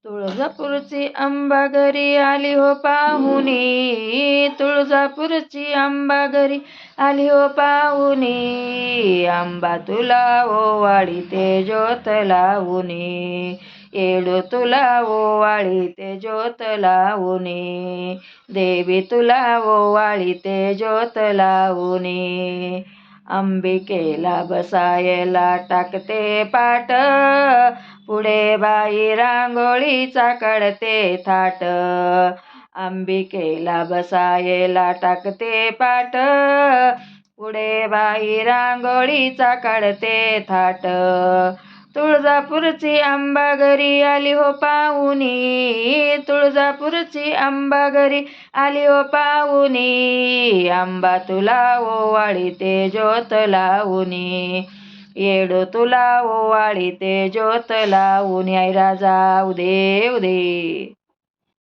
तुळजापूरची अंबा घरी आली हो पाहुणी, तुळजापूरची अंबा घरी आली हो पाहुणी, अंबा तुला ओवाळीते ज्योत लावूनी, येडो तुला ओवाळीते ज्योत लावूनी, देवी तुला ओवाळीते ज्योत लावूनी, अंबिकेला बसायला टाकते पाट, पुढे बाई रांगोळीचा काढते थाट, अंबिकेला बसायला टाकते पाट, पुढे बाई रांगोळीचा काढते थाट, तुळजापूरची अंबा घरी आली हो पाहुणी, तुळजापूरची अंबा घरी आली हो पाहुणी, अंबा तुला ओवाळीते ज्योत लावूनी, येडो तुला ओवाळीते ज्योत लावूनी, आई राजा उदे उदे.